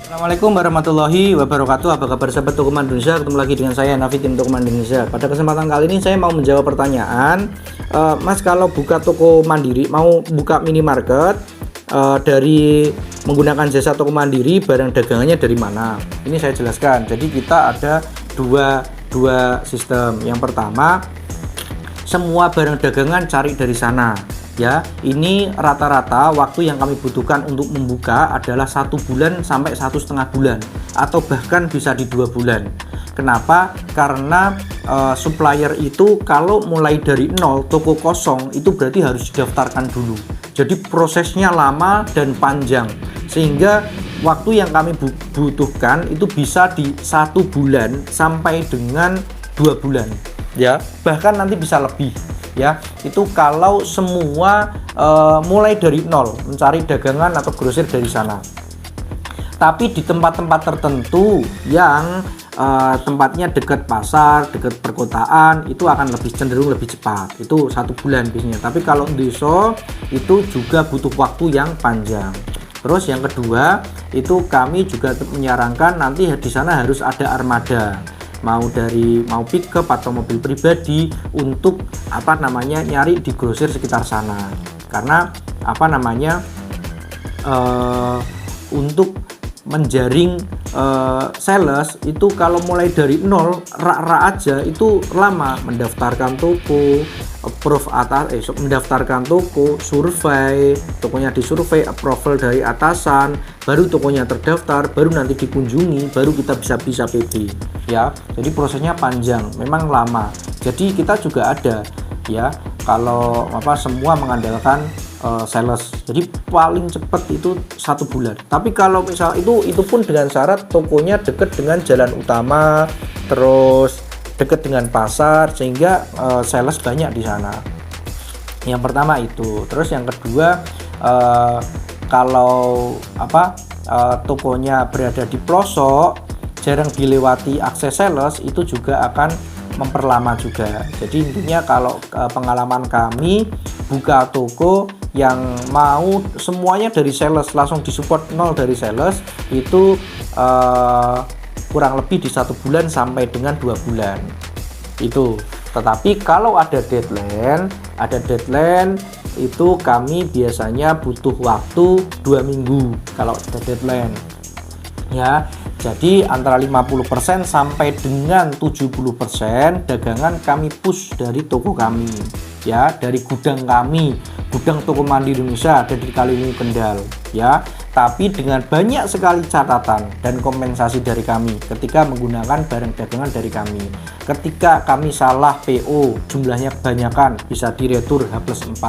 Assalamualaikum warahmatullahi wabarakatuh. Apa kabar sahabat Toko Mandiri Indonesia? Ketemu lagi dengan saya Nafi, tim Toko Mandiri Indonesia. Pada kesempatan kali ini saya mau menjawab pertanyaan, Mas, kalau buka toko mandiri, mau buka minimarket, dari menggunakan jasa toko mandiri, barang dagangannya dari mana? Ini saya jelaskan. Jadi kita ada dua sistem. Yang pertama, semua barang dagangan cari dari sana. Ya, ini rata-rata waktu yang kami butuhkan untuk membuka adalah 1 bulan sampai 1,5 bulan, atau bahkan bisa di 2 bulan. Kenapa? Karena supplier itu kalau mulai dari nol, toko kosong, itu berarti harus didaftarkan dulu. Jadi prosesnya lama dan panjang, sehingga waktu yang kami butuhkan itu bisa di 1 bulan sampai dengan 2 bulan. Ya, bahkan nanti bisa lebih. Ya, itu kalau semua mulai dari nol, mencari dagangan atau grosir dari sana. Tapi di tempat-tempat tertentu yang tempatnya dekat pasar, dekat perkotaan, itu akan lebih cenderung lebih cepat. Itu 1 bulan biasanya. Tapi kalau desa itu juga butuh waktu yang panjang. Terus yang kedua, itu kami juga menyarankan nanti di sana harus ada armada. Mau pickup atau mobil pribadi untuk nyari di grosir sekitar sana, karena untuk menjaring sales itu kalau mulai dari nol rak-rak aja itu lama, mendaftarkan toko, mendaftarkan toko, survei, tokonya disurvei, approval dari atasan, baru tokonya terdaftar, baru nanti dikunjungi, baru kita bisa PB. Ya, jadi prosesnya panjang, memang lama. Jadi kita juga ada, ya, kalau semua mengandalkan sales. Jadi paling cepat itu 1 bulan. Tapi kalau misal itu pun dengan syarat tokonya dekat dengan jalan utama, terus dekat dengan pasar, sehingga sales banyak di sana. Yang pertama itu. Terus yang kedua, kalau tokonya berada di pelosok, jarang dilewati akses sales, itu juga akan memperlama juga. Jadi intinya kalau pengalaman kami buka toko yang mau semuanya dari sales, langsung disupport nol dari sales, itu kurang lebih di 1 bulan sampai dengan 2 bulan itu. Tetapi kalau ada deadline itu kami biasanya butuh waktu 2 minggu kalau ada deadline, ya. Jadi antara 50% sampai dengan 70% dagangan kami push dari toko kami, ya, dari gudang kami, gudang Toko Mandiri Indonesia ada di Kaliwungu, Kendal, ya. Tapi dengan banyak sekali catatan dan kompensasi dari kami ketika menggunakan barang dagangan dari kami. Ketika kami salah PO, jumlahnya kebanyakan, bisa diretur H+4.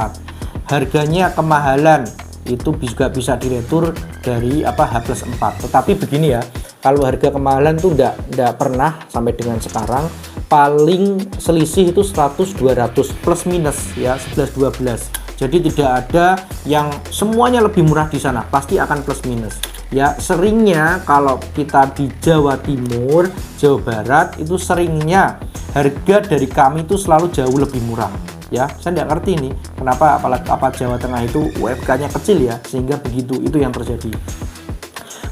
Harganya kemahalan, itu juga bisa diretur dari H+4. Tetapi begini ya, kalau harga kemahalan tuh enggak pernah sampai dengan sekarang, paling selisih itu 100-200 plus minus, ya, 11-12. Jadi tidak ada yang semuanya lebih murah di sana, pasti akan plus minus. Ya, seringnya kalau kita di Jawa Timur, Jawa Barat, itu seringnya harga dari kami itu selalu jauh lebih murah. Ya, saya tidak ngerti nih kenapa, Jawa Tengah itu UMK-nya kecil, ya, sehingga begitu, itu yang terjadi.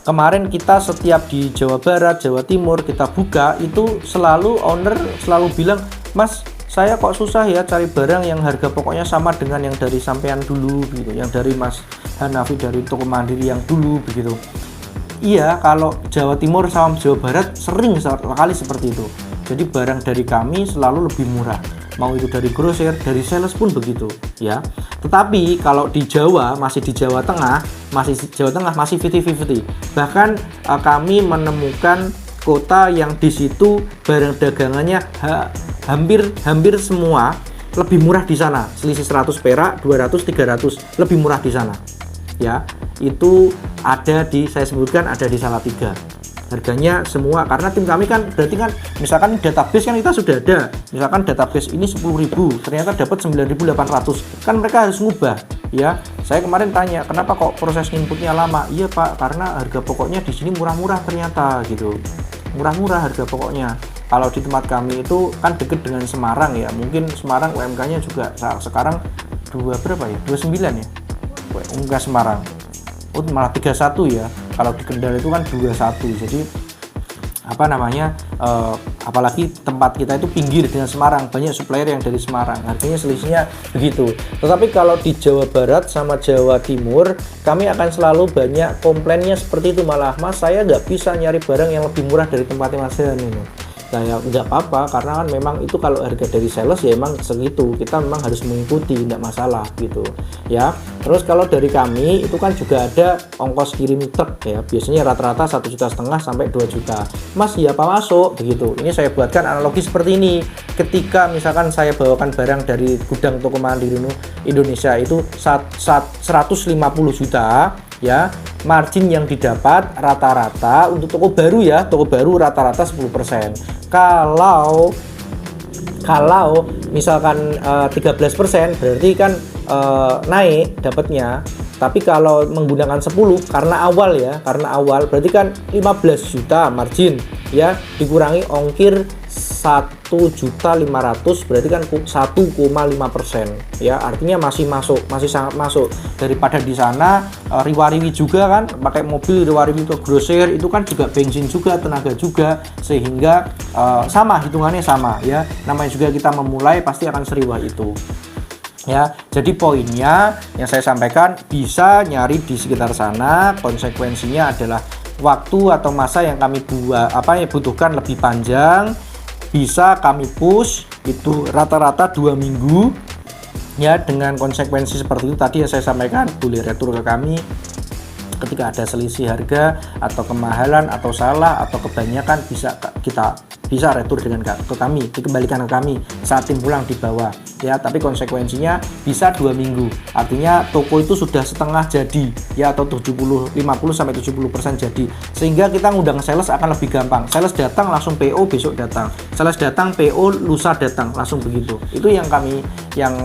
Kemarin kita setiap di Jawa Barat, Jawa Timur kita buka, itu selalu owner selalu bilang, "Mas, saya kok susah ya cari barang yang harga pokoknya sama dengan yang dari sampean dulu gitu, yang dari Mas Hanafi dari Toko Mandiri yang dulu begitu." Iya, kalau Jawa Timur sama Jawa Barat sering sekali seperti itu. Jadi barang dari kami selalu lebih murah. Mau itu dari grosir, dari sales pun begitu, ya. Tetapi kalau di Jawa, masih di Jawa Tengah masih 50-50. Bahkan kami menemukan kota yang di situ barang dagangannya hampir semua lebih murah di sana. Selisih 100 perak, 200-300 lebih murah di sana. Ya, itu saya sebutkan ada di Salatiga. Harganya semua, karena tim kami kan berarti kan misalkan database kan kita sudah ada, misalkan database ini 10.000 ternyata dapat 9.800, kan mereka harus ngubah, ya. Saya kemarin tanya, kenapa kok proses inputnya lama? Iya Pak, karena harga pokoknya di sini murah-murah ternyata gitu, murah-murah harga pokoknya. Kalau di tempat kami itu kan dekat dengan Semarang, ya, mungkin Semarang UMK-nya juga sekarang 29 ya, enggak Semarang, malah 31 ya. Kalau di Kendal itu kan 21. Jadi apa namanya, apalagi tempat kita itu pinggir dengan Semarang, banyak supplier yang dari Semarang, harganya selisihnya begitu. Tetapi kalau di Jawa Barat sama Jawa Timur, kami akan selalu banyak komplainnya seperti itu, malah Mas saya nggak bisa nyari barang yang lebih murah dari tempatnya Mas Dean ini. Saya nggak apa-apa, karena kan memang itu kalau harga dari sales ya emang segitu, kita memang harus mengikuti, nggak masalah gitu ya. Terus kalau dari kami itu kan juga ada ongkos kirim truk ya, biasanya rata-rata 1,5 juta sampai 2 juta. Mas ya apa masuk begitu. Ini saya buatkan analogi seperti ini. Ketika misalkan saya bawakan barang dari gudang toko Mandiri Indonesia itu 150 juta ya, margin yang didapat rata-rata untuk toko baru ya, toko baru rata-rata 10%. Kalau misalkan 13% berarti kan naik dapatnya. Tapi kalau menggunakan 10 karena awal berarti kan 15 juta margin ya, dikurangi ongkir 1.500.000 berarti kan 1,5% ya, artinya masih sangat masuk. Daripada di sana riwa-riwi juga kan, pakai mobil riwa-riwi ke grosir itu kan juga bensin juga, tenaga juga, sehingga sama hitungannya sama ya, namanya juga kita memulai pasti akan seriwah itu ya. Jadi poinnya yang saya sampaikan, bisa nyari di sekitar sana. Konsekuensinya adalah waktu atau masa yang kami butuhkan lebih panjang, bisa kami push itu rata-rata 2 minggu ya. Dengan konsekuensi seperti itu tadi yang saya sampaikan, boleh retur ke kami ketika ada selisih harga atau kemahalan atau salah atau kebanyakan, bisa retur dengan ke kami, dikembalikan ke kami saat tim pulang di bawah ya. Tapi konsekuensinya bisa 2 minggu, artinya toko itu sudah setengah jadi ya, atau 50 sampai 70% jadi, sehingga kita ngundang sales akan lebih gampang. Sales datang langsung PO besok datang, sales datang PO lusa datang, langsung begitu. Itu yang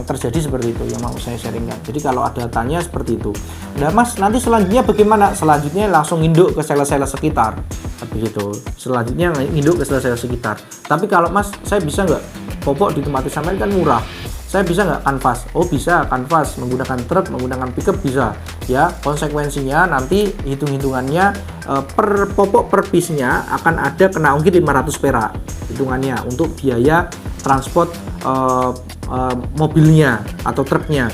terjadi seperti itu yang mau saya sharingkan. Jadi kalau ada tanya seperti itu, nah Mas nanti selanjutnya bagaimana? Selanjutnya langsung induk ke sales-sales sekitar begitu. Selanjutnya induk ke sales-sales sekitar. Tapi kalau Mas saya bisa nggak, popok di tempat sampai kan murah, saya bisa nggak kanvas? Oh bisa, kanvas menggunakan truk, menggunakan pickup bisa ya. Konsekuensinya nanti hitungannya per popok per piece-nya akan ada kena ongkir 500 perak hitungannya untuk biaya transport mobilnya atau truknya.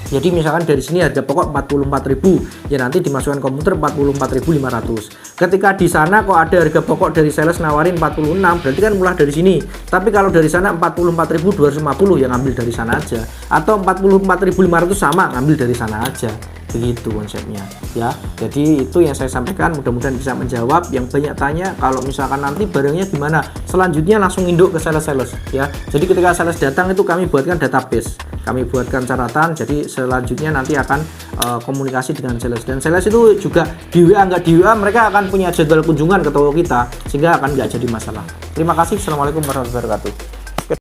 Jadi misalkan dari sini harga pokok 44.000 ya, nanti dimasukkan komputer 44.500. Ketika di sana kok ada harga pokok dari sales nawarin 46, berarti kan mulai dari sini. Tapi kalau dari sana 44.250 ya ngambil dari sana aja, atau 44.500 sama, ngambil dari sana aja. Begitu konsepnya ya. Jadi itu yang saya sampaikan, mudah-mudahan bisa menjawab yang banyak tanya. Kalau misalkan nanti barangnya gimana, selanjutnya langsung induk ke sales ya. Jadi ketika sales datang itu kami buatkan database, kami buatkan catatan. Jadi selanjutnya nanti akan komunikasi dengan sales, dan sales itu juga di WA, nggak di WA mereka akan punya jadwal kunjungan ke toko kita, sehingga akan nggak jadi masalah. Terima kasih. Assalamualaikum warahmatullahi wabarakatuh.